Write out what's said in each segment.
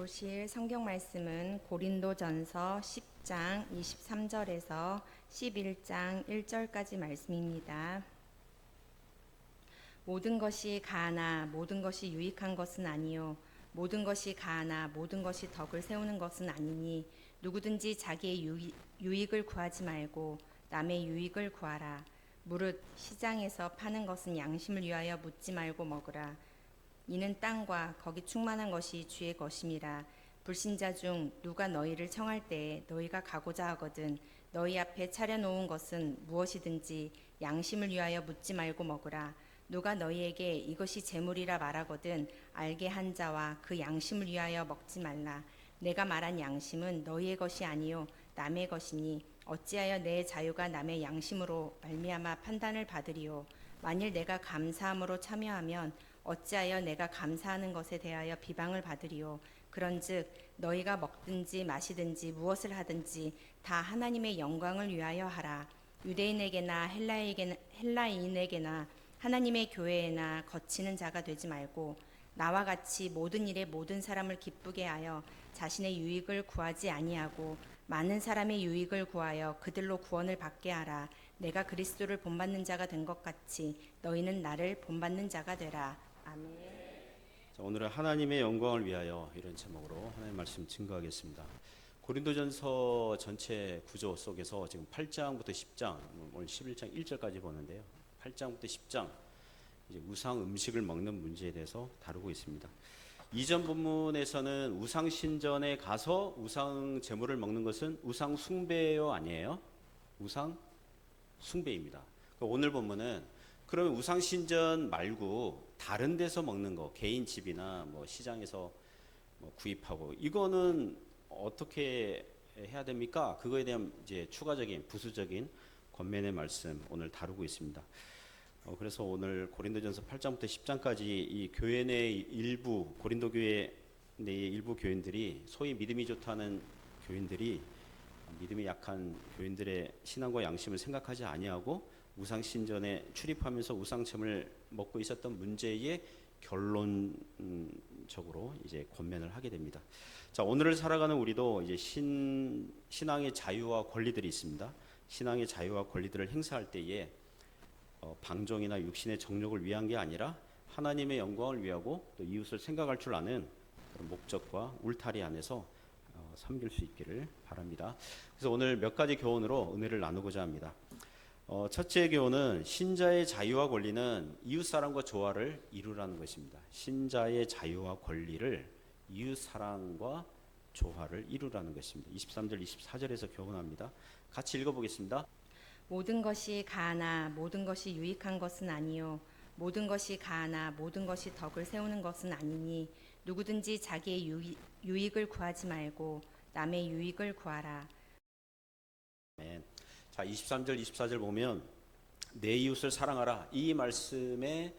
보실 성경 말씀은 고린도전서 10장 23절에서 11장 1절까지 말씀입니다. 모든 것이 가하나 모든 것이 유익한 것은 아니요 모든 것이 가하나 모든 것이 덕을 세우는 것은 아니니 누구든지 자기의 유익을 구하지 말고 남의 유익을 구하라. 무릇 시장에서 파는 것은 양심을 위하여 묻지 말고 먹으라. 이는 땅과 거기 충만한 것이 주의 것임이라. 불신자 중 누가 너희를 청할 때에 너희가 가고자 하거든 너희 앞에 차려놓은 것은 무엇이든지 양심을 위하여 묻지 말고 먹으라. 누가 너희에게 이것이 재물이라 말하거든 알게 한 자와 그 양심을 위하여 먹지 말라. 내가 말한 양심은 너희의 것이 아니요 남의 것이니 어찌하여 내 자유가 남의 양심으로 말미암아 판단을 받으리요. 만일 내가 감사함으로 참여하면 어찌하여 내가 감사하는 것에 대하여 비방을 받으리요. 그런즉 너희가 먹든지 마시든지 무엇을 하든지 다 하나님의 영광을 위하여 하라. 유대인에게나 헬라인에게나 하나님의 교회에나 거치는 자가 되지 말고 나와 같이 모든 일에 모든 사람을 기쁘게 하여 자신의 유익을 구하지 아니하고 많은 사람의 유익을 구하여 그들로 구원을 받게 하라. 내가 그리스도를 본받는 자가 된 것 같이 너희는 나를 본받는 자가 되라. 아멘. 자, 오늘은 하나님의 영광을 위하여 이런 제목으로 하나님 말씀 증거하겠습니다. 고린도전서 전체 구조 속에서 지금 8장부터 10장, 오늘 11장 1절까지 보는데요. 8장부터 10장 이제 우상 음식을 먹는 문제에 대해서 다루고 있습니다. 이전 본문에서는 우상 신전에 가서 우상 제물을 먹는 것은 우상 숭배요 아니에요? 우상 숭배입니다. 오늘 본문은 그러면 우상 신전 말고 다른 데서 먹는 거, 개인 집이나 뭐 시장에서 뭐 구입하고 이거는 어떻게 해야 됩니까? 그거에 대한 이제 추가적인 부수적인 권면의 말씀 오늘 다루고 있습니다. 그래서 오늘 고린도전서 8장부터 10장까지 이 교회 내 일부 고린도 교회 내 일부 교인들이 소위 믿음이 좋다는 교인들이 믿음이 약한 교인들의 신앙과 양심을 생각하지 아니하고 우상 신전에 출입하면서 우상첨을 먹고 있었던 문제의 결론적으로 이제 권면을 하게 됩니다. 자, 오늘을 살아가는 우리도 이제 신앙의 자유와 권리들이 있습니다. 신앙의 자유와 권리들을 행사할 때에 방종이나 육신의 정욕을 위한 게 아니라 하나님의 영광을 위하고 또 이웃을 생각할 줄 아는 그런 목적과 울타리 안에서 섬길 수 있기를 바랍니다. 그래서 오늘 몇 가지 교훈으로 은혜를 나누고자 합니다. 첫째 교훈은 신자의 자유와 권리는 이웃사랑과 조화를 이루라는 것입니다. 신자의 자유와 권리를 이웃사랑과 조화를 이루라는 것입니다. 23절 24절에서 교훈합니다. 같이 읽어보겠습니다. 모든 것이 가하나 모든 것이 유익한 것은 아니요 모든 것이 가하나 모든 것이 덕을 세우는 것은 아니니 누구든지 자기의 유익을 구하지 말고 남의 유익을 구하라. 아멘. 자, 23절 24절 보면 내 이웃을 사랑하라 이 말씀에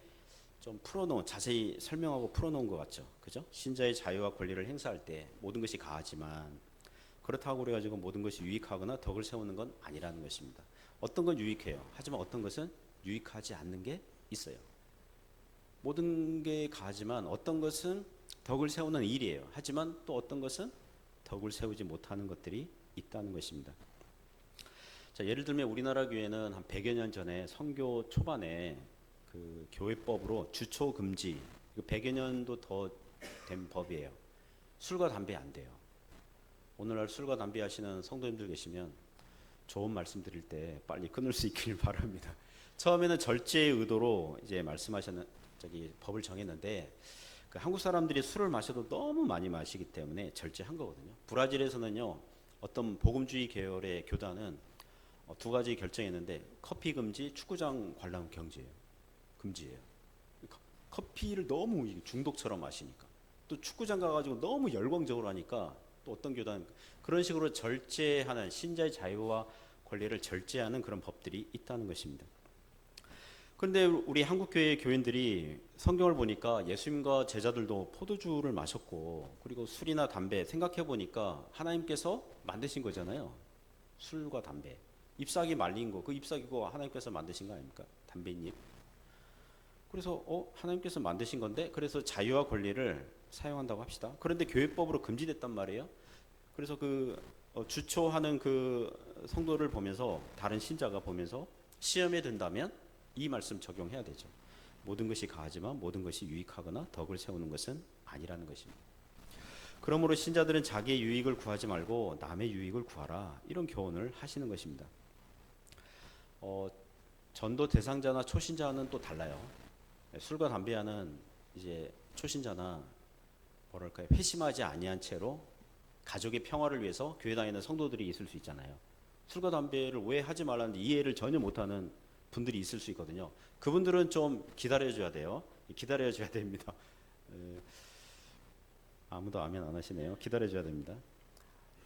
좀 풀어놓은 자세히 설명하고 풀어놓은 것 같죠, 그죠? 신자의 자유와 권리를 행사할 때 모든 것이 가하지만 그렇다고 그래가지고 모든 것이 유익하거나 덕을 세우는 건 아니라는 것입니다. 어떤 건 유익해요. 하지만 어떤 것은 유익하지 않는 게 있어요. 모든 게 가하지만 어떤 것은 덕을 세우는 일이에요. 하지만 또 어떤 것은 덕을 세우지 못하는 것들이 있다는 것입니다. 자, 예를 들면 우리나라 교회는 한 100여 년 전에 선교 초반에 그 교회법으로 주초 금지, 100여 년도 더 된 법이에요. 술과 담배 안 돼요. 오늘날 술과 담배 하시는 성도님들 계시면 좋은 말씀 드릴 때 빨리 끊을 수 있길 바랍니다. 처음에는 절제의 의도로 이제 법을 정했는데 그 한국 사람들이 술을 마셔도 너무 많이 마시기 때문에 절제한 거거든요. 브라질에서는요 어떤 복음주의 계열의 교단은 두 가지 결정했는데 커피 금지, 축구장 관람 금지예요. 커피를 너무 중독처럼 마시니까 또 축구장 가가지고 너무 열광적으로 하니까 또 어떤 교단 그런 식으로 절제하는 신자의 자유와 권리를 절제하는 그런 법들이 있다는 것입니다. 그런데 우리 한국교회 교인들이 성경을 보니까 예수님과 제자들도 포도주를 마셨고 그리고 술이나 담배 생각해 보니까 하나님께서 만드신 거잖아요. 술과 담배 잎사귀 말린 거 그 잎사귀 그거 하나님께서 만드신 거 아닙니까? 담배잎. 그래서 하나님께서 만드신 건데 그래서 자유와 권리를 사용한다고 합시다. 그런데 교회법으로 금지됐단 말이에요. 그래서 주초하는 그 성도를 보면서 다른 신자가 보면서 시험에 든다면 이 말씀 적용해야 되죠. 모든 것이 가하지만 모든 것이 유익하거나 덕을 세우는 것은 아니라는 것입니다. 그러므로 신자들은 자기의 유익을 구하지 말고 남의 유익을 구하라, 이런 교훈을 하시는 것입니다. 전도 대상자나 초신자는 또 달라요. 술과 담배하는 이제 초신자나 뭐랄까요, 회심하지 아니한 채로 가족의 평화를 위해서 교회 다니는 성도들이 있을 수 있잖아요. 술과 담배를 왜 하지 말라는데 이해를 전혀 못하는 분들이 있을 수 있거든요. 그분들은 좀 기다려줘야 돼요. 기다려줘야 됩니다. 아무도 아멘 안 하시네요. 기다려줘야 됩니다.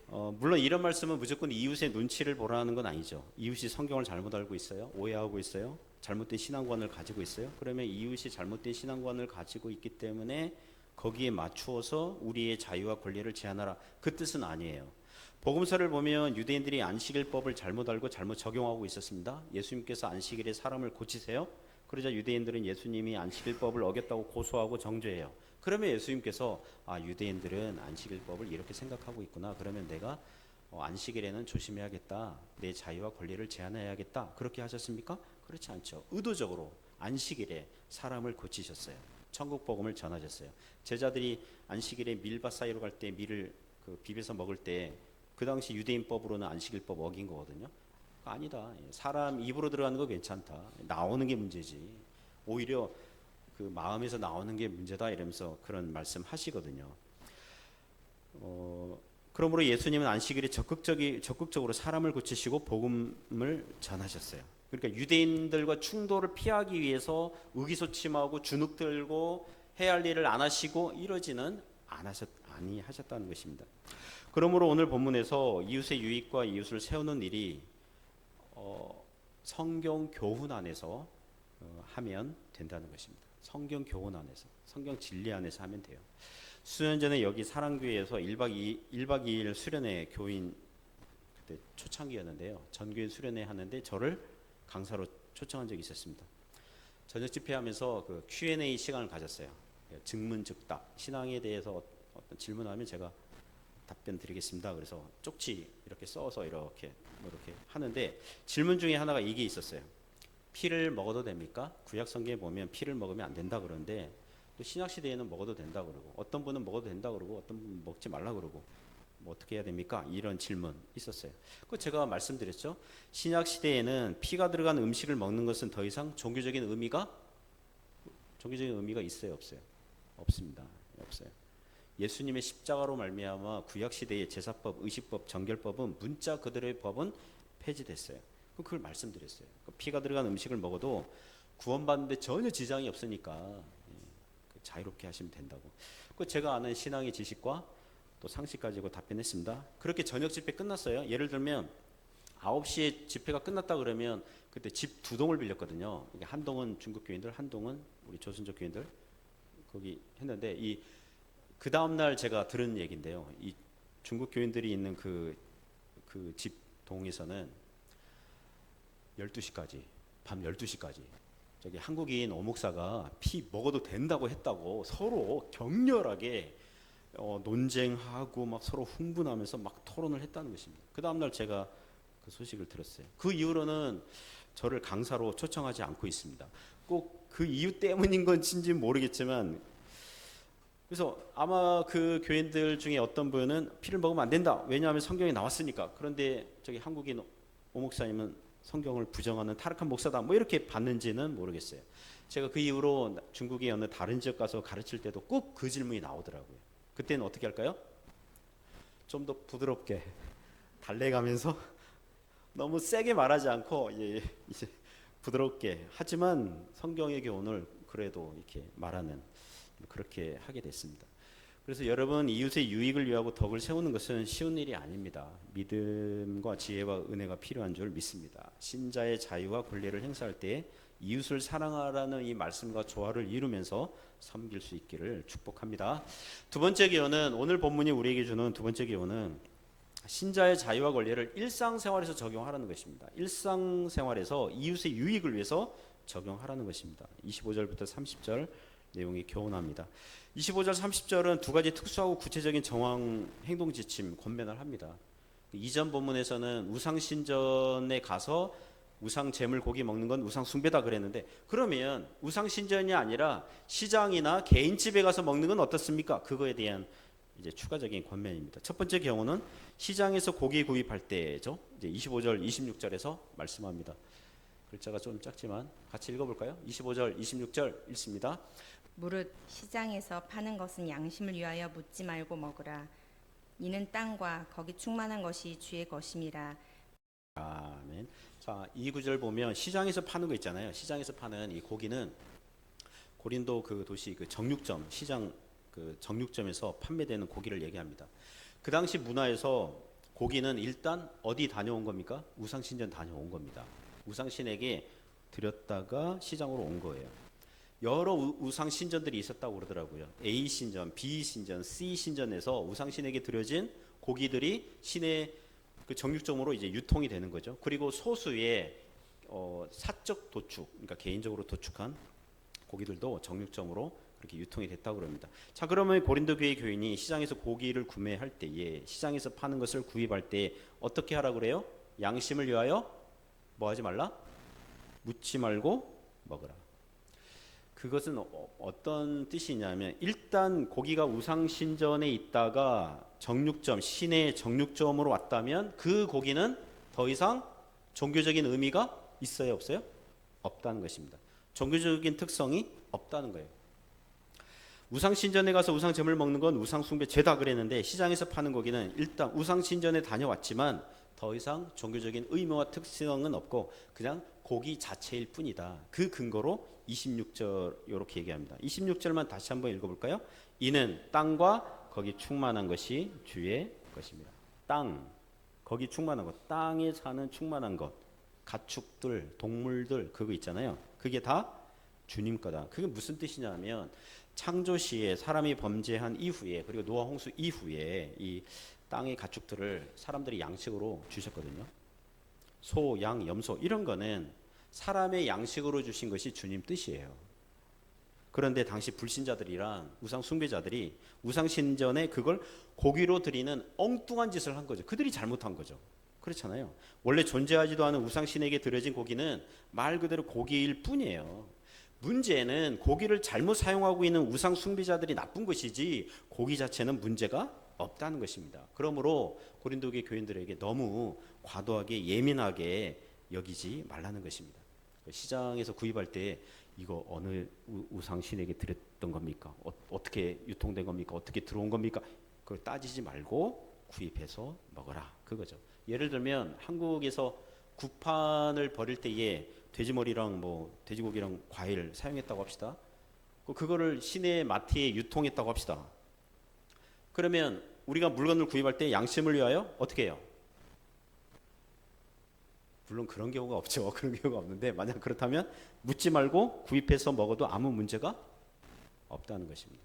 물론 이런 말씀은 무조건 이웃의 눈치를 보라는 건 아니죠. 이웃이 성경을 잘못 알고 있어요? 오해하고 있어요? 잘못된 신앙관을 가지고 있어요? 그러면 이웃이 잘못된 신앙관을 가지고 있기 때문에 거기에 맞추어서 우리의 자유와 권리를 제한하라, 그 뜻은 아니에요. 복음서를 보면 유대인들이 안식일법을 잘못 알고 잘못 적용하고 있었습니다. 예수님께서 안식일에 사람을 고치세요. 그러자 유대인들은 예수님이 안식일법을 어겼다고 고소하고 정죄해요. 그러면 예수님께서 유대인들은 안식일법을 이렇게 생각하고 있구나, 그러면 내가 안식일에는 조심해야겠다, 내 자유와 권리를 제한해야겠다, 그렇게 하셨습니까? 그렇지 않죠. 의도적으로 안식일에 사람을 고치셨어요. 천국 복음을 전하셨어요. 제자들이 안식일에 밀밭 사이로 갈 때 밀을 비벼서 먹을 때 그 당시 유대인법으로는 안식일법 어긴 거거든요. 아니다, 사람 입으로 들어가는 거 괜찮다, 나오는 게 문제지, 오히려 그 마음에서 나오는 게 문제다, 이러면서 그런 말씀 하시거든요. 그러므로 예수님은 안식일에 적극적으로 사람을 고치시고 복음을 전하셨어요. 그러니까 유대인들과 충돌을 피하기 위해서 의기소침하고 주눅 들고 해야 할 일을 안 하시고 이러지는 아니하셨다는 것입니다. 그러므로 오늘 본문에서 이웃의 유익과 이웃을 세우는 일이 성경 교훈 안에서 하면 된다는 것입니다. 성경 교훈 안에서, 성경 진리 안에서 하면 돼요. 수년 전에 여기 사랑교회에서 1박 2일 수련회 교인, 그때 초창기였는데요. 전교인 수련회 하는데 저를 강사로 초청한 적이 있었습니다. 저녁 집회하면서 그 Q&A 시간을 가졌어요. 증문즉답, 신앙에 대해서 어떤 질문하면 제가 답변 드리겠습니다. 그래서 쪽지 이렇게 써서 이렇게 하는데 질문 중에 하나가 이게 있었어요. 피를 먹어도 됩니까? 구약 성경에 보면 피를 먹으면 안 된다 그러는데 또 신약 시대에는 먹어도 된다 그러고, 어떤 분은 먹어도 된다 그러고 어떤 분은 먹지 말라 그러고, 뭐 어떻게 해야 됩니까? 이런 질문 있었어요. 그 제가 말씀드렸죠. 신약 시대에는 피가 들어간 음식을 먹는 것은 더 이상 종교적인 의미가 있어요, 없어요? 없습니다. 없어요. 예수님의 십자가로 말미암아 구약 시대의 제사법, 의식법, 정결법은 문자 그대로의 법은 폐지됐어요. 그걸 말씀드렸어요. 피가 들어간 음식을 먹어도 구원받는데 전혀 지장이 없으니까 자유롭게 하시면 된다고. 제가 아는 신앙의 지식과 또 상식 가지고 답변했습니다. 그렇게 저녁 집회 끝났어요. 예를 들면 9시에 집회가 끝났다 그러면 그때 집 2동을 빌렸거든요. 한 동은 중국 교인들, 한 동은 우리 조선족 교인들 거기 했는데, 그 다음 날 제가 들은 얘기인데요. 이 중국 교인들이 있는 그 집 동에서는 12시까지, 밤 12시까지 저기 한국인 오목사가 피 먹어도 된다고 했다고 서로 격렬하게 논쟁하고 막 서로 흥분하면서 막 토론을 했다는 것입니다. 그 다음 날 제가 그 소식을 들었어요. 그 이후로는 저를 강사로 초청하지 않고 있습니다. 꼭 그 이유 때문인 건지는 모르겠지만, 그래서 아마 그 교인들 중에 어떤 분은 피를 먹으면 안 된다, 왜냐하면 성경에 나왔으니까. 그런데 저기 한국인 오목사님은 성경을 부정하는 타락한 목사다, 뭐 이렇게 봤는지는 모르겠어요. 제가 그 이후로 중국의 어느 다른 지역 가서 가르칠 때도 꼭 그 질문이 나오더라고요. 그때는 어떻게 할까요? 좀 더 부드럽게 달래가면서 너무 세게 말하지 않고 이제 부드럽게, 하지만 성경의 교훈을 그래도 이렇게 말하는, 그렇게 하게 됐습니다. 그래서 여러분, 이웃의 유익을 위하고 덕을 세우는 것은 쉬운 일이 아닙니다. 믿음과 지혜와 은혜가 필요한 줄 믿습니다. 신자의 자유와 권리를 행사할 때 이웃을 사랑하라는 이 말씀과 조화를 이루면서 섬길 수 있기를 축복합니다. 두 번째 기호는, 오늘 본문이 우리에게 주는 두 번째 기호는 신자의 자유와 권리를 일상생활에서 적용하라는 것입니다. 일상생활에서 이웃의 유익을 위해서 적용하라는 것입니다. 25절부터 30절 내용이 교훈합니다. 25절 30절은 두 가지 특수하고 구체적인 정황 행동 지침 권면을 합니다. 이전 본문에서는 우상 신전에 가서 우상 제물 고기 먹는 건 우상 숭배다 그랬는데, 그러면 우상 신전이 아니라 시장이나 개인 집에 가서 먹는 건 어떻습니까? 그거에 대한 이제 추가적인 권면입니다. 첫 번째 경우는 시장에서 고기 구입할 때죠. 이제 25절 26절에서 말씀합니다. 글자가 좀 작지만 같이 읽어볼까요? 25절 26절 읽습니다. 무릇 시장에서 파는 것은 양심을 위하여 묻지 말고 먹으라. 이는 땅과 거기 충만한 것이 주의 것임이라. 아멘. 자, 이 구절 보면 시장에서 파는 거 있잖아요. 시장에서 파는 이 고기는 고린도 그 도시 그 정육점, 시장 그 정육점에서 판매되는 고기를 얘기합니다. 그 당시 문화에서 고기는 일단 어디 다녀온 겁니까? 우상신전 다녀온 겁니다. 우상신에게 드렸다가 시장으로 온 거예요. 여러 우상신전들이 있었다고 그러더라고요. A 신전, B 신전, C 신전에서 우상신에게 드려진 고기들이 신의 그 정육점으로 이제 유통이 되는 거죠. 그리고 소수의 사적 도축, 그러니까 개인적으로 도축한 고기들도 정육점으로 그렇게 유통이 됐다고 그럽니다. 자, 그러면 고린도 교회 교인이 시장에서 고기를 구매할 때에, 시장에서 파는 것을 구입할 때 어떻게 하라고 그래요? 양심을 위하여 뭐 하지 말라? 묻지 말고 먹으라. 그것은 어떤 뜻이냐면, 일단 고기가 우상신전에 있다가 정육점, 신의 정육점으로 왔다면 그 고기는 더 이상 종교적인 의미가 있어요, 없어요? 없다는 것입니다. 종교적인 특성이 없다는 거예요. 우상신전에 가서 우상제물 먹는 건 우상숭배 죄다 그랬는데, 시장에서 파는 고기는 일단 우상신전에 다녀왔지만 더 이상 종교적인 의미와 특성은 없고 그냥 고기 자체일 뿐이다. 그 근거로 26절 이렇게 얘기합니다. 26절만 다시 한번 읽어볼까요? 이는 땅과 거기 충만한 것이 주의 것입니다. 땅, 거기 충만한 것, 땅에 사는 충만한 것, 가축들, 동물들 그거 있잖아요. 그게 다 주님 거다. 그게 무슨 뜻이냐면, 창조 시에 사람이 범죄한 이후에, 그리고 노아 홍수 이후에 이 땅의 가축들을 사람들이 양식으로 주셨거든요. 소, 양, 염소 이런 거는 사람의 양식으로 주신 것이 주님 뜻이에요. 그런데 당시 불신자들이랑 우상 숭배자들이 우상신전에 그걸 고기로 드리는 엉뚱한 짓을 한 거죠. 그들이 잘못한 거죠. 그렇잖아요. 원래 존재하지도 않은 우상신에게 드려진 고기는 말 그대로 고기일 뿐이에요. 문제는 고기를 잘못 사용하고 있는 우상 숭배자들이 나쁜 것이지 고기 자체는 문제가 없다는 것입니다. 그러므로 고린도교 교인들에게 너무 과도하게 예민하게 여기지 말라는 것입니다. 시장에서 구입할 때 이거 어느 우상신에게 드렸던 겁니까? 어떻게 유통된 겁니까? 어떻게 들어온 겁니까? 그걸 따지지 말고 구입해서 먹어라, 그거죠. 예를 들면 한국에서 구판을 버릴 때에 돼지머리랑 뭐 돼지고기랑 과일 사용했다고 합시다. 그거를 시내 마트에 유통했다고 합시다. 그러면 우리가 물건을 구입할 때 양심을 위하여 어떻게 해요? 물론 그런 경우가 없죠. 그런 경우가 없는데, 만약 그렇다면 묻지 말고 구입해서 먹어도 아무 문제가 없다는 것입니다.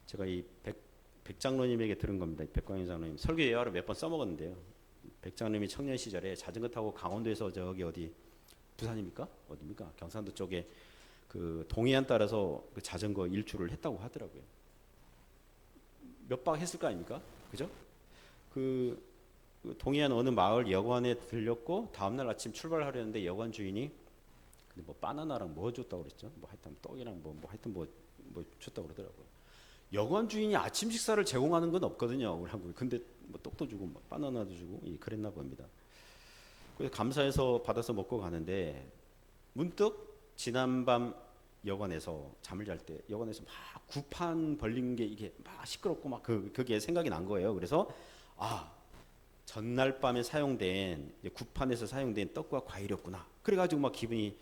제가 이 백장로님에게 들은 겁니다. 백광현 장로님 설교 예화를 몇 번 써먹었는데요. 백장로님이 청년 시절에 자전거 타고 강원도에서 저기 어디 부산입니까? 어디입니까? 경상도 쪽에 그 동해안 따라서 그 자전거 일주를 했다고 하더라고요. 몇 박 했을 거 아닙니까? 그죠? 그 동해안 어느 마을 여관에 들렸고 다음날 아침 출발하려는데 여관 주인이 근데 뭐 바나나랑 뭐 줬다고 그랬죠? 뭐 하여튼 떡이랑 뭐 하여튼 뭐 줬다고 그러더라고요. 여관 주인이 아침 식사를 제공하는 건 없거든요, 우리 한국에. 근데 뭐 떡도 주고 뭐 바나나도 주고 그랬나 봅니다. 그래서 감사해서 받아서 먹고 가는데 문득 지난밤 여관에서 잠을 잘 때 여관에서 막 구판 벌린 게 이게 막 시끄럽고 막 그게 생각이 난 거예요. 그래서 전날 밤에 사용된 구판에서 사용된 떡과 과일이었구나. 그래가지고 막 기분이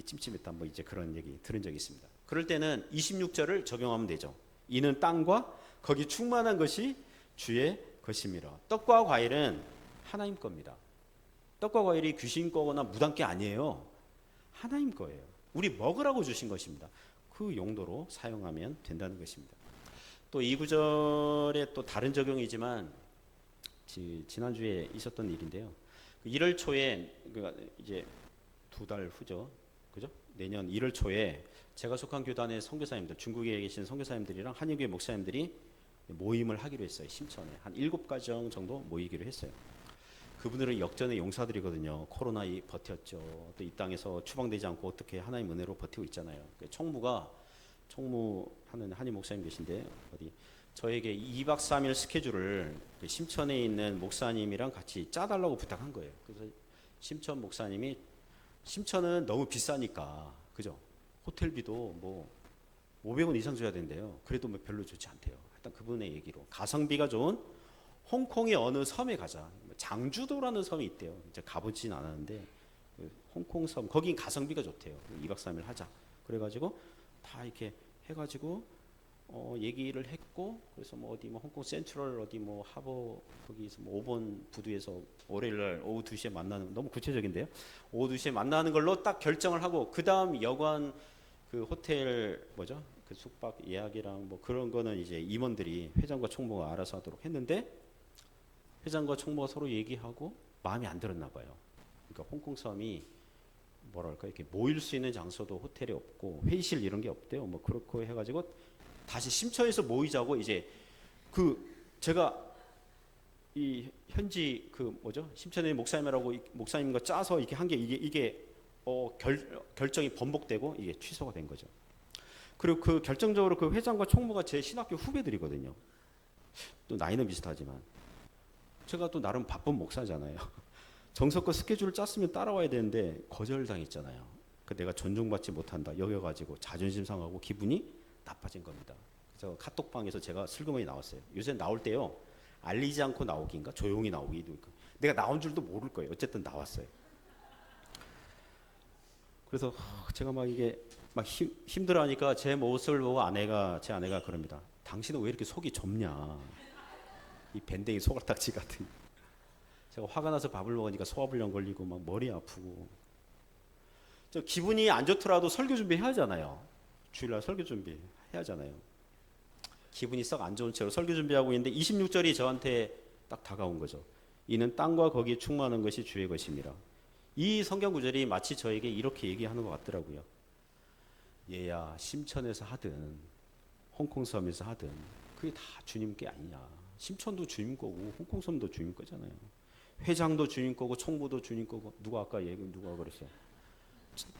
찜찜했다. 뭐 이제 그런 얘기 들은 적이 있습니다. 그럴 때는 26절을 적용하면 되죠. 이는 땅과 거기 충만한 것이 주의 것임이라. 떡과 과일은 하나님 겁니다. 떡과 과일이 귀신 거거나 무당 게 아니에요. 하나님 거예요. 우리 먹으라고 주신 것입니다. 그 용도로 사용하면 된다는 것입니다. 또 이 구절에 또 다른 적용이지만 지난주에 있었던 일인데요. 1월 초에 이제 2달 후죠. 그죠? 내년 1월 초에 제가 속한 교단의 선교사님들, 중국에 계신 선교사님들이랑 한인교회 목사님들이 모임을 하기로 했어요. 심천에 한 7가정 정도 모이기로 했어요. 그분들은 역전의 용사들이거든요. 코로나 버텼죠. 또 이 땅에서 추방되지 않고 어떻게 하나님 은혜로 버티고 있잖아요. 총무하는 한인 목사님 계신데 어디 저에게 2박 3일 스케줄을 심천에 있는 목사님이랑 같이 짜달라고 부탁한 거예요. 그래서 심천 목사님이 심천은 너무 비싸니까 그죠? 호텔비도 뭐 500원 이상 줘야 된대요. 그래도 뭐 별로 좋지 않대요. 일단 그분의 얘기로 가성비가 좋은 홍콩의 어느 섬에 가자. 장주도라는 섬이 있대요. 이제 가보진 않았는데 홍콩 섬 거긴 가성비가 좋대요. 2박 3일 하자. 그래가지고 다 이렇게 해가지고 얘기를 했고 그래서 뭐 어디 뭐 홍콩 센트럴 어디 뭐 하버 거기서 뭐 5번 부두에서 월요일날 오후 2시에 만나는 너무 구체적인데요. 오후 2시에 만나는 걸로 딱 결정을 하고 그 다음 여관 그 호텔 뭐죠? 그 숙박 예약이랑 뭐 그런 거는 이제 임원들이 회장과 총무가 알아서 하도록 했는데 회장과 총무가 서로 얘기하고 마음에 안 들었나 봐요. 그러니까 홍콩 섬이 뭐랄까 이렇게 모일 수 있는 장소도 호텔에 없고 회의실 이런 게 없대요. 뭐 그렇고 해가지고 다시 심천에서 모이자고 이제 그 제가 이 현지 그 뭐죠 심천의 목사님이라고 목사님과 짜서 이렇게 한 게 이게 결정이 번복되고 이게 취소가 된 거죠. 그리고 그 결정적으로 그 회장과 총무가 제 신학교 후배들이거든요. 또 나이는 비슷하지만 제가 또 나름 바쁜 목사잖아요. 정석껏 스케줄을 짰으면 따라와야 되는데 거절당했잖아요. 그 내가 존중받지 못한다 여겨가지고 자존심 상하고 기분이 나빠진 겁니다. 그래서 카톡방에서 제가 슬그머니 나왔어요. 요새 나올 때요 알리지 않고 나오기인가 조용히 나오기도 있고 내가 나온 줄도 모를 거예요. 어쨌든 나왔어요. 그래서 제가 막 이게 막 힘들어하니까 제 모습을 보고 제 아내가 그럽니다. 당신은 왜 이렇게 속이 좁냐? 이 밴댕이 소갈딱지 같은. 제가 화가 나서 밥을 먹으니까 소화불량 걸리고 막 머리 아프고. 저 기분이 안 좋더라도 설교 준비해야 하잖아요. 주일날 설교 준비해야 하잖아요. 기분이 썩 안 좋은 채로 설교 준비하고 있는데 26절이 저한테 딱 다가온 거죠. 이는 땅과 거기에 충만한 것이 주의 것입니다. 이 성경 구절이 마치 저에게 이렇게 얘기하는 것 같더라고요. 얘야 심천에서 하든 홍콩섬에서 하든 그게 다 주님 게 아니냐. 심천도 주님 거고 홍콩섬도 주님 거잖아요. 회장도 주님 거고 총무도 주님 거고 누가 그랬어요?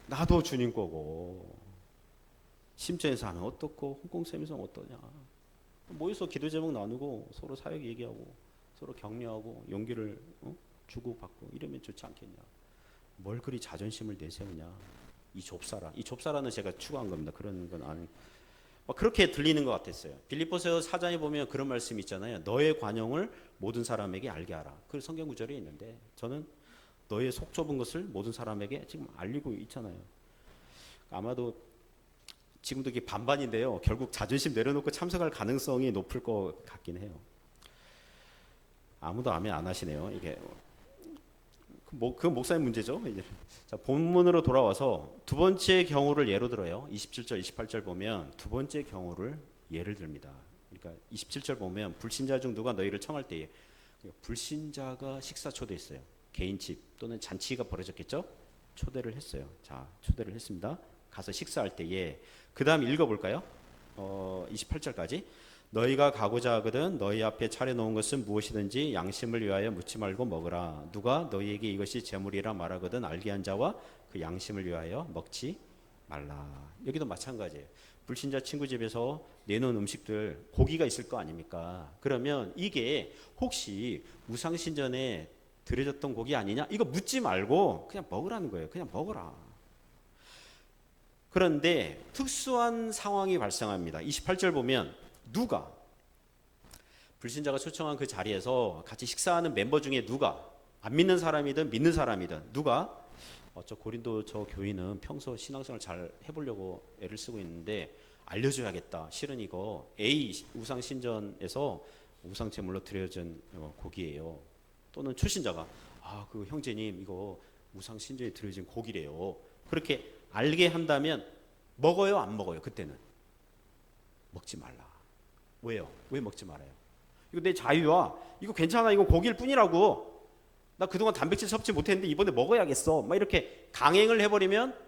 나도 주님 거고 심천에서 하면 어떻고 홍콩섬에서 하면 어떠냐. 모여서 기도 제목 나누고 서로 사역 얘기하고 서로 격려하고 용기를 주고받고 이러면 좋지 않겠냐. 뭘 그리 자존심을 내세우냐. 이 좁사라는 제가 추구한 겁니다. 그런 건 아니. 그렇게 들리는 것 같았어요. 빌립보서 4장에 보면 그런 말씀이 있잖아요. 너의 관용을 모든 사람에게 알게 하라. 그 성경 구절에 있는데 저는 너의 속 좁은 것을 모든 사람에게 지금 알리고 있잖아요. 아마도 지금도 이게 반반인데요. 결국 자존심 내려놓고 참석할 가능성이 높을 것 같긴 해요. 아무도 아멘 안 하시네요. 이게 그 목사님 문제죠. 이제 자, 본문으로 돌아와서 두 번째 경우를 예로 들어요. 27절, 28절 보면 두 번째 경우를 예를 듭니다. 그러니까 27절 보면 불신자 중 누가 너희를 청할 때에 불신자가 식사 초대했어요. 개인 집 또는 잔치가 벌어졌겠죠. 초대를 했어요. 자, 초대를 했습니다. 가서 식사할 때에 그 다음 읽어볼까요? 28절까지 너희가 가고자 하거든 너희 앞에 차려놓은 것은 무엇이든지 양심을 위하여 묻지 말고 먹으라. 누가 너희에게 이것이 재물이라 말하거든 알게 한 자와 그 양심을 위하여 먹지 말라. 여기도 마찬가지예요. 불신자 친구 집에서 내놓은 음식들 고기가 있을 거 아닙니까? 그러면 이게 혹시 우상신전에 드려졌던 고기 아니냐? 이거 묻지 말고 그냥 먹으라는 거예요. 그냥 먹어라. 그런데 특수한 상황이 발생합니다. 28절 보면 누가 불신자가 초청한 그 자리에서 같이 식사하는 멤버 중에 누가 안 믿는 사람이든 믿는 사람이든 누가 저 고린도 저 교인은 평소 신앙생활 잘 해보려고 애를 쓰고 있는데 알려줘야겠다. 실은 이거 A 우상 신전에서 우상 제물로 드려진 고기예요. 또는 출신자가 그 형제님 이거 우상 신전에 드려진 고기래요. 그렇게 알게 한다면 먹어요 안 먹어요? 그때는 먹지 말라. 왜요? 왜 먹지 말아요? 이거 내 자유야. 이거 괜찮아. 이거 고기일 뿐이라고. 나 그동안 단백질 섭취 못했는데 이번에 먹어야겠어. 막 이렇게 강행을 해버리면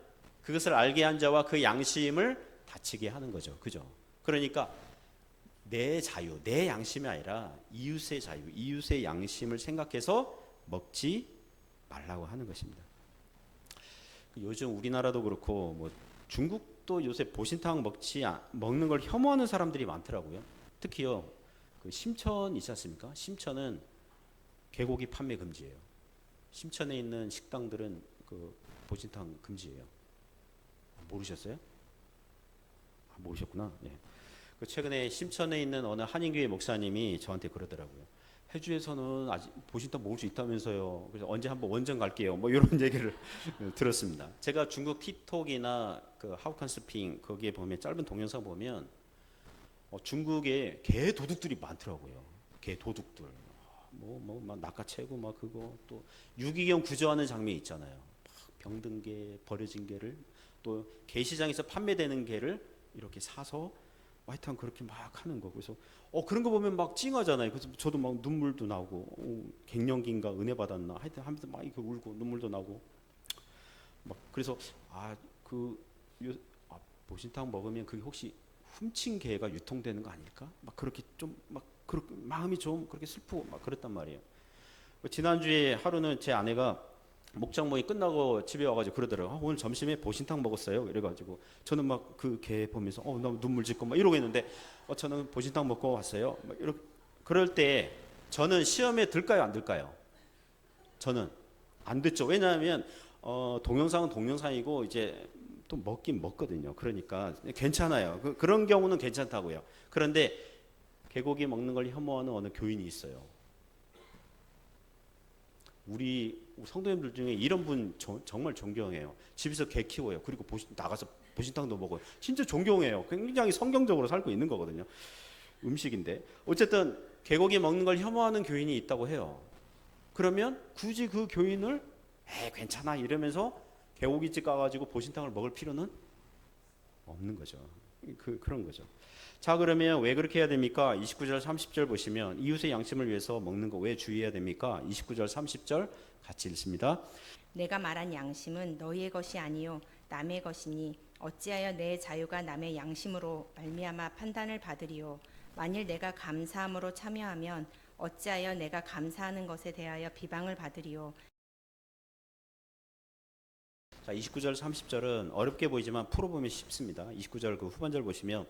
그것을 알게 한 자와 그 양심을 다치게 하는 거죠. 그죠? 그러니까 내 자유, 내 양심이 아니라 이웃의 자유, 이웃의 양심을 생각해서 먹지 말라고 하는 것입니다. 요즘 우리나라도 그렇고 뭐 중국도 요새 보신탕 먹는 걸 혐오하는 사람들이 많더라고요. 특히요, 그 심천 있지 않습니까? 심천은 개고기 판매 금지예요. 심천에 있는 식당들은 그 보신탕 금지예요. 모르셨어요? 모르셨구나. 예. 그 최근에 심천에 있는 어느 한인교회 목사님이 저한테 그러더라고요. 해주에서는 아직 보신탕 먹을 수 있다면서요. 그래서 언제 한번 원정 갈게요. 뭐 이런 얘기를 들었습니다. 제가 중국 틱톡이나 그 하우칸스핑 거기에 보면 짧은 동영상 보면 중국에 개 도둑들이 많더라고요. 개 도둑들. 막 낚아채고 막 그거 또 유기견 구조하는 장면 있잖아요. 병든 개, 버려진 개를 또 개 시장에서 판매되는 개를 이렇게 사서 하여튼 그렇게 막 하는 거. 그래서 그런 거 보면 막 찡하잖아요. 그래서 저도 막 눈물도 나고 갱년기인가 은혜 받았나 하여튼 하면서 막 이렇게 울고 눈물도 나고 막 그래서 보신탕 먹으면 그게 혹시 훔친 개가 유통되는 거 아닐까? 막 그렇게 좀 막 그렇게 마음이 좀 그렇게 슬프고 막 그랬단 말이에요. 지난주에 하루는 제 아내가 목장 모임 끝나고 집에 와가지고 그러더라고요. 오늘 점심에 보신탕 먹었어요. 이래가지고 저는 막 그 개 보면서 나 눈물 짓고 막 이러고 있는데 저는 보신탕 먹고 왔어요. 막 이렇게 그럴 때 저는 시험에 들까요, 안 들까요? 저는 안 듣죠. 왜냐하면 동영상은 동영상이고 이제 또 먹긴 먹거든요. 그러니까 괜찮아요. 그런 경우는 괜찮다고요. 그런데 개고기 먹는 걸 혐오하는 어느 교인이 있어요. 우리 성도님들 중에 이런 분 정말 존경해요. 집에서 개 키워요. 그리고 나가서 보신탕도 먹어요. 진짜 존경해요. 굉장히 성경적으로 살고 있는 거거든요. 음식인데 어쨌든 개고기 먹는 걸 혐오하는 교인이 있다고 해요. 그러면 굳이 그 교인을 괜찮아 이러면서 개고기집 가가지고 보신탕을 먹을 필요는 없는 거죠. 그런 거죠. 자, 그러면 왜 그렇게 해야 됩니까? 29절 30절 보시면 이웃의 양심을 위해서 먹는 거 왜 주의해야 됩니까? 29절 30절 같이 읽습니다. 내가 말한 양심은 너희의 것이 아니요 남의 것이니 어찌하여 내 자유가 남의 양심으로 말미암아 판단을 받으리요. 만일 내가 감사함으로 참여하면 어찌하여 내가 감사하는 것에 대하여 비방을 받으리요. 자, 29절 30절은 어렵게 보이지만 풀어보면 쉽습니다. 29절 그 후반절 보시면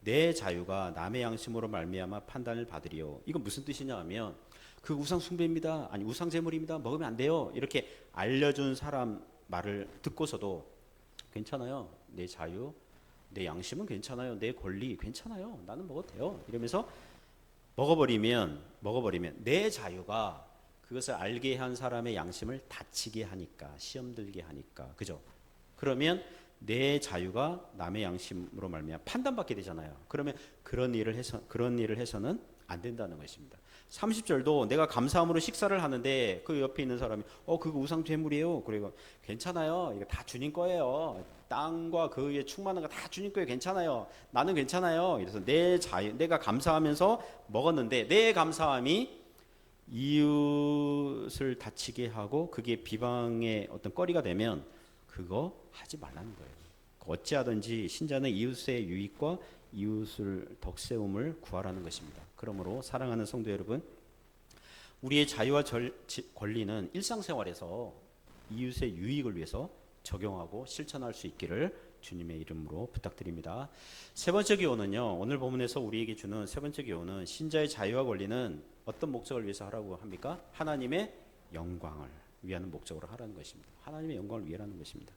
내 자유가 남의 양심으로 말미암아 판단을 받으리요. 이건 무슨 뜻이냐 하면 그 우상 숭배입니다. 아니 우상 제물입니다. 먹으면 안 돼요. 이렇게 알려준 사람 말을 듣고서도 괜찮아요. 내 자유, 내 양심은 괜찮아요. 내 권리 괜찮아요. 나는 먹어도 돼요. 이러면서 먹어버리면 내 자유가 그것을 알게 한 사람의 양심을 다치게 하니까 시험 들게 하니까 그죠? 그러면 내 자유가 남의 양심으로 말미암아 판단받게 되잖아요. 그러면 그런 일을 해서는 안 된다는 것입니다. 30절도 내가 감사함으로 식사를 하는데 그 옆에 있는 사람이 그거 우상 제물이에요. 그리고 괜찮아요. 이거 다 주님 거예요. 땅과 그 위에 충만한 거 다 주님 거예요. 괜찮아요. 나는 괜찮아요. 그래서 내 자유, 내가 감사하면서 먹었는데 내 감사함이 이웃을 다치게 하고 그게 비방의 어떤 거리가 되면 그거 하지 말라는 거예요. 어찌하든지 신자는 이웃의 유익과 이웃을 덕세움을 구하라는 것입니다. 그러므로 사랑하는 성도 여러분, 우리의 자유와 권리는 일상생활에서 이웃의 유익을 위해서 적용하고 실천할 수 있기를 주님의 이름으로 부탁드립니다. 세 번째 교훈은요. 오늘 본문에서 우리에게 주는 세 번째 교훈은 신자의 자유와 권리는 어떤 목적을 위해서 하라고 합니까? 하나님의 영광을 위하는 목적으로 하라는 것입니다. 하나님의 영광을 위하라는 것입니다.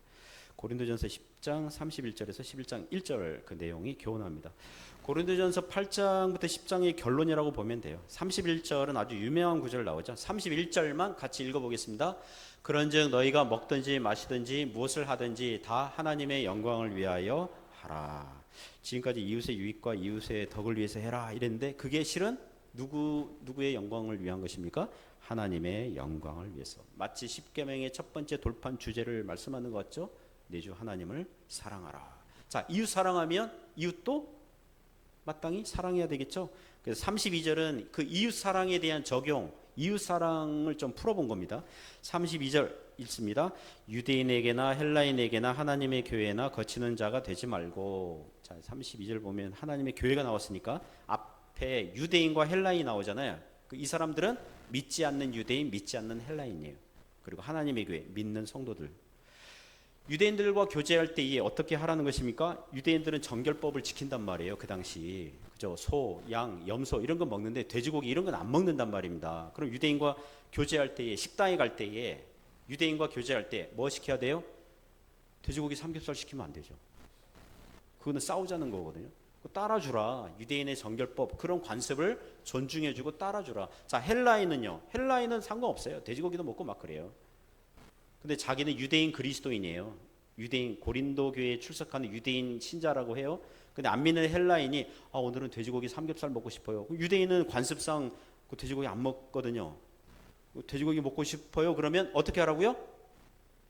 고린도전서 10장 31절에서 11장 1절 그 내용이 교훈합니다. 고린도전서 8장부터 10장의 결론이라고 보면 돼요. 31절은 아주 유명한 구절 나오죠. 31절만 같이 읽어보겠습니다. 그런즉 너희가 먹든지 마시든지 무엇을 하든지 다 하나님의 영광을 위하여 하라. 지금까지 이웃의 유익과 이웃의 덕을 위해서 해라 이랬는데 그게 실은 누구의 영광을 위한 것입니까? 하나님의 영광을 위해서. 마치 십계명의 첫 번째 돌판 주제를 말씀하는 것 같죠? 내 주 하나님을 사랑하라. 자, 이웃 사랑하면 이웃도 마땅히 사랑해야 되겠죠? 그래서 32절은 그 이웃 사랑에 대한 적용, 이웃 사랑을 좀 풀어본 겁니다. 32절 읽습니다. 유대인에게나 헬라인에게나 하나님의 교회나 거치는 자가 되지 말고. 자, 32절 보면 하나님의 교회가 나왔으니까 앞에 유대인과 헬라인이 나오잖아요. 이 사람들은 믿지 않는 유대인, 믿지 않는 헬라인이에요. 그리고 하나님의 교회, 믿는 성도들. 유대인들과 교제할 때에 어떻게 하라는 것입니까? 유대인들은 정결법을 지킨단 말이에요. 그 당시. 그죠? 소, 양, 염소 이런 거 먹는데 돼지고기 이런 건 안 먹는단 말입니다. 그럼 유대인과 교제할 때에, 식당에 갈 때에 유대인과 교제할 때 뭐 시켜야 돼요? 돼지고기 삼겹살 시키면 안 되죠. 그거는 싸우자는 거거든요. 따라주라. 유대인의 정결법, 그런 관습을 존중해주고 따라주라. 자, 헬라인은요. 헬라인은 상관없어요. 돼지고기도 먹고 막 그래요. 근데 자기는 유대인 그리스도인이에요. 유대인 고린도 교회에 출석하는 유대인 신자라고 해요. 근데 안 믿는 헬라인이 오늘은 돼지고기 삼겹살 먹고 싶어요. 유대인은 관습상 그 돼지고기 안 먹거든요. 돼지고기 먹고 싶어요. 그러면 어떻게 하라고요?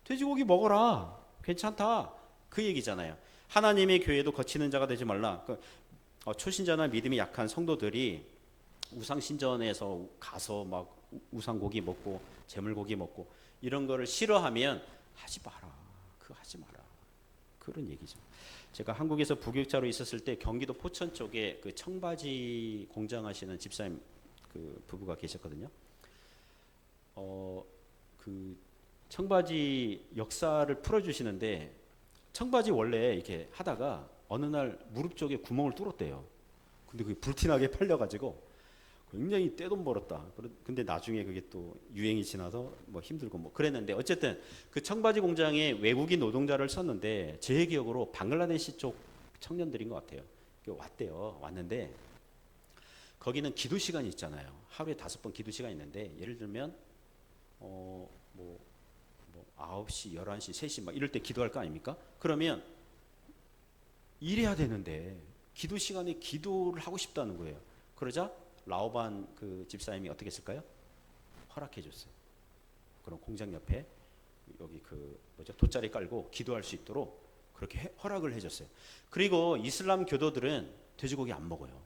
돼지고기 먹어라. 괜찮다. 그 얘기잖아요. 하나님의 교회도 거치는 자가 되지 말라. 초신자나 믿음이 약한 성도들이 우상신전에서 가서 막 우상고기 먹고 재물고기 먹고 이런 거를 싫어하면 하지 마라. 그거 하지 마라. 그런 얘기죠. 제가 한국에서 부교육자로 있었을 때 경기도 포천 쪽에 그 청바지 공장하시는 집사님 그 부부가 계셨거든요. 그 청바지 역사를 풀어주시는데 청바지 원래 이렇게 하다가 어느 날 무릎 쪽에 구멍을 뚫었대요. 근데 그게 불티나게 팔려가지고 굉장히 떼돈 벌었다. 근데 나중에 그게 또 유행이 지나서 뭐 힘들고 뭐 그랬는데 어쨌든 그 청바지 공장에 외국인 노동자를 썼는데 제 기억으로 방글라데시 쪽 청년들인 것 같아요. 왔대요. 왔는데 거기는 기도 시간이 있잖아요. 하루에 5번 기도 시간이 있는데 예를 들면 뭐 9시, 11시, 3시 막 이럴 때 기도할 거 아닙니까? 그러면 일해야 되는데 기도 시간에 기도를 하고 싶다는 거예요. 그러자 라오반 그 집사님이 어떻게 했을까요? 허락해 줬어요. 그럼 공장 옆에 여기 그 돗자리 깔고 기도할 수 있도록 그렇게 허락을 해줬어요. 그리고 이슬람 교도들은 돼지고기 안 먹어요.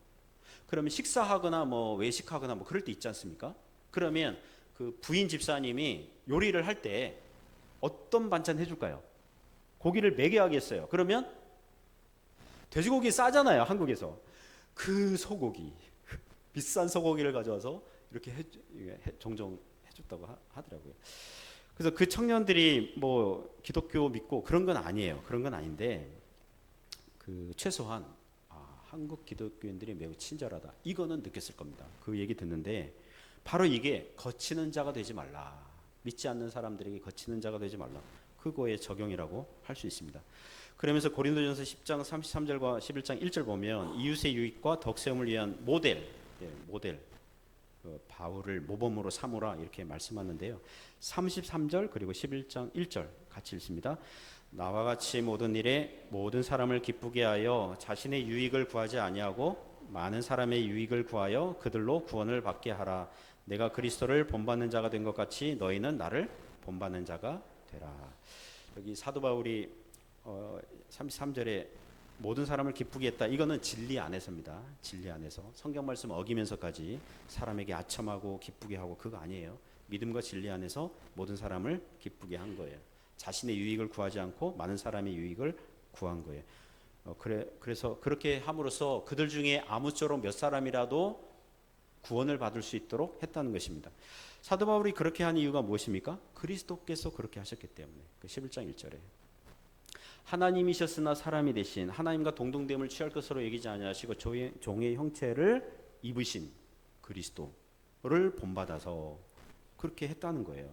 그러면 식사하거나 뭐 외식하거나 뭐 그럴 때 있지 않습니까? 그러면 그 부인 집사님이 요리를 할 때 어떤 반찬 해줄까요? 고기를 먹여야겠어요. 그러면 돼지고기 싸잖아요, 한국에서. 그 소고기, 비싼 소고기를 가져와서 이렇게 종종 해줬다고 하더라고요. 그래서 그 청년들이 뭐 기독교 믿고 그런 건 아니에요. 그런 건 아닌데 그 최소한 한국 기독교인들이 매우 친절하다. 이거는 느꼈을 겁니다. 그 얘기 듣는데 바로 이게 거치는 자가 되지 말라. 믿지 않는 사람들에게 거치는 자가 되지 말라. 그거의 적용이라고 할 수 있습니다. 그러면서 고린도전서 10장 33절과 11장 1절 보면 이웃의 유익과 덕세움을 위한 모델 바울을 모범으로 삼으라 이렇게 말씀하는데요. 33절 그리고 11장 1절 같이 읽습니다. 나와 같이 모든 일에 모든 사람을 기쁘게 하여 자신의 유익을 구하지 아니하고 많은 사람의 유익을 구하여 그들로 구원을 받게 하라. 내가 그리스도를 본받는 자가 된 것 같이 너희는 나를 본받는 자가 되라. 여기 사도 바울이 33절에 모든 사람을 기쁘게 했다. 이거는 진리 안에서입니다. 진리 안에서 성경 말씀 어기면서까지 사람에게 아첨하고 기쁘게 하고 그거 아니에요. 믿음과 진리 안에서 모든 사람을 기쁘게 한 거예요. 자신의 유익을 구하지 않고 많은 사람의 유익을 구한 거예요. 그래서 그렇게 함으로써 그들 중에 아무쪼록 몇 사람이라도 구원을 받을 수 있도록 했다는 것입니다. 사도 바울이 그렇게 한 이유가 무엇입니까? 그리스도께서 그렇게 하셨기 때문에. 11장 1절에 하나님이셨으나 사람이 되신 하나님과 동등됨을 취할 것으로 여기지 아니하시고 종의 형체를 입으신 그리스도를 본받아서 그렇게 했다는 거예요.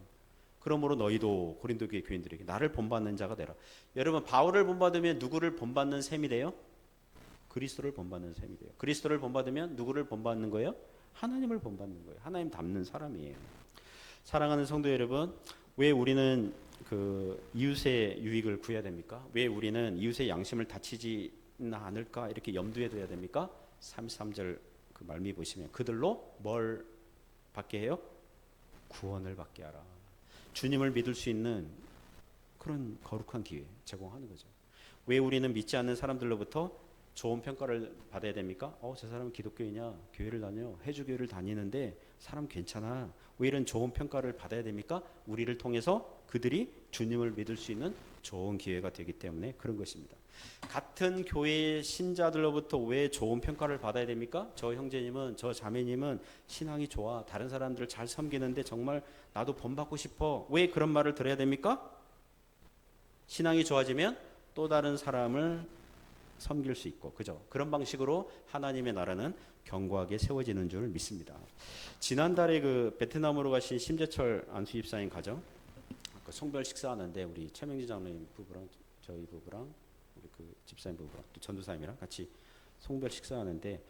그러므로 너희도 고린도 교회 교인들에게 나를 본받는 자가 되라. 여러분 바울을 본받으면 누구를 본받는 셈이 돼요? 그리스도를 본받는 셈이 돼요. 그리스도를 본받으면 누구를 본받는 거예요? 하나님을 본받는 거예요. 하나님 닮는 사람이에요. 사랑하는 성도 여러분, 왜 우리는 그 이웃의 유익을 구해야 됩니까? 왜 우리는 이웃의 양심을 다치지는 않을까 이렇게 염두에 둬야 됩니까? 33절 그 말미 보시면 그들로 뭘 받게 해요? 구원을 받게 하라. 주님을 믿을 수 있는 그런 거룩한 기회 제공하는 거죠. 왜 우리는 믿지 않는 사람들로부터 좋은 평가를 받아야 됩니까? 저 사람은 기독교이냐? 교회를 다녀. 해주교회를 다니는데 사람 괜찮아. 왜 이런 좋은 평가를 받아야 됩니까? 우리를 통해서 그들이 주님을 믿을 수 있는 좋은 기회가 되기 때문에 그런 것입니다. 같은 교회 신자들로부터 왜 좋은 평가를 받아야 됩니까? 저 형제님은, 저 자매님은 신앙이 좋아. 다른 사람들을 잘 섬기는데 정말 나도 본받고 싶어. 왜 그런 말을 들어야 됩니까? 신앙이 좋아지면 또 다른 사람을 섬길 수 있고, 그죠? 그런 방식으로 하나님의 나라는 견고하게 세워지는 줄 믿습니다. 지난달에 그 베트남으로 가신 심재철 안수집사님 가정, 그 송별 식사하는데 우리 최명지 장로님 부부랑 저희 부부랑 우리 그 집사님 부부랑 또 전도사님이랑 같이 송별 식사하는데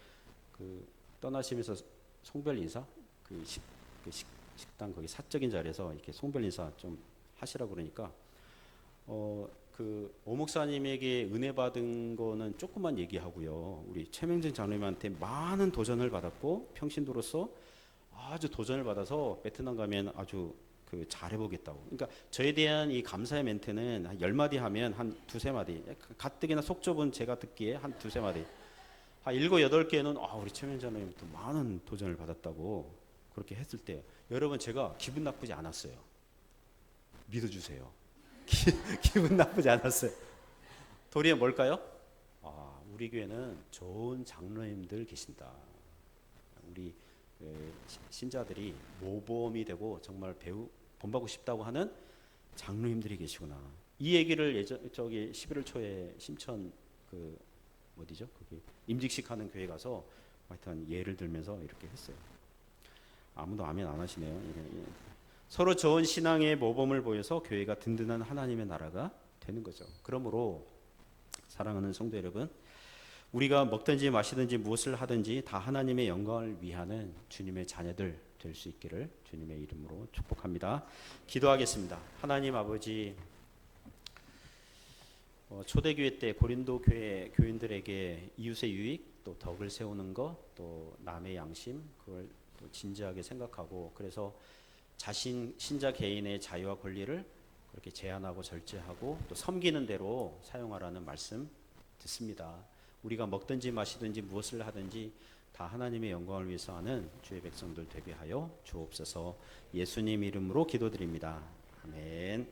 그 떠나시면서 송별 인사 식당 거기 사적인 자리에서 이렇게 송별 인사 좀 하시라고 그러니까 그 오목사님에게 은혜 받은 거는 조금만 얘기하고요. 우리 최명진 장로님한테 많은 도전을 받았고 평신도로서 아주 도전을 받아서 베트남 가면 아주 그 잘해보겠다고. 그러니까 저에 대한 이 감사의 멘트는 한 10마디 하면 한 2~3마디. 가뜩이나 속 좁은 제가 듣기에 한 2~3마디. 한 7~8개는 우리 최명진 장로님 또 많은 도전을 받았다고 그렇게 했을 때 여러분 제가 기분 나쁘지 않았어요. 믿어주세요. 기분 나쁘지 않았어요. 도리어 뭘까요? 우리 교회는 좋은 장로님들 계신다. 우리 신자들이 모범이 되고 정말 본받고 싶다고 하는 장로님들이 계시구나. 이 얘기를 저기 11월 초에 심천 그 어디죠? 거기 임직식 하는 교회 가서 하여튼 예를 들면서 이렇게 했어요. 아무도 아멘 안 하시네요. 서로 좋은 신앙의 모범을 보여서 교회가 든든한 하나님의 나라가 되는 거죠. 그러므로 사랑하는 성도 여러분, 우리가 먹든지 마시든지 무엇을 하든지 다 하나님의 영광을 위하는 주님의 자녀들 될 수 있기를 주님의 이름으로 축복합니다. 기도하겠습니다. 하나님 아버지, 초대교회 때 고린도 교회 교인들에게 이웃의 유익, 또 덕을 세우는 것, 또 남의 양심, 그걸 또 진지하게 생각하고 그래서 자신 신자 개인의 자유와 권리를 그렇게 제한하고 절제하고 또 섬기는 대로 사용하라는 말씀 듣습니다. 우리가 먹든지 마시든지 무엇을 하든지 다 하나님의 영광을 위해서 하는 주의 백성들 되게 하여 주옵소서. 예수님 이름으로 기도드립니다. 아멘.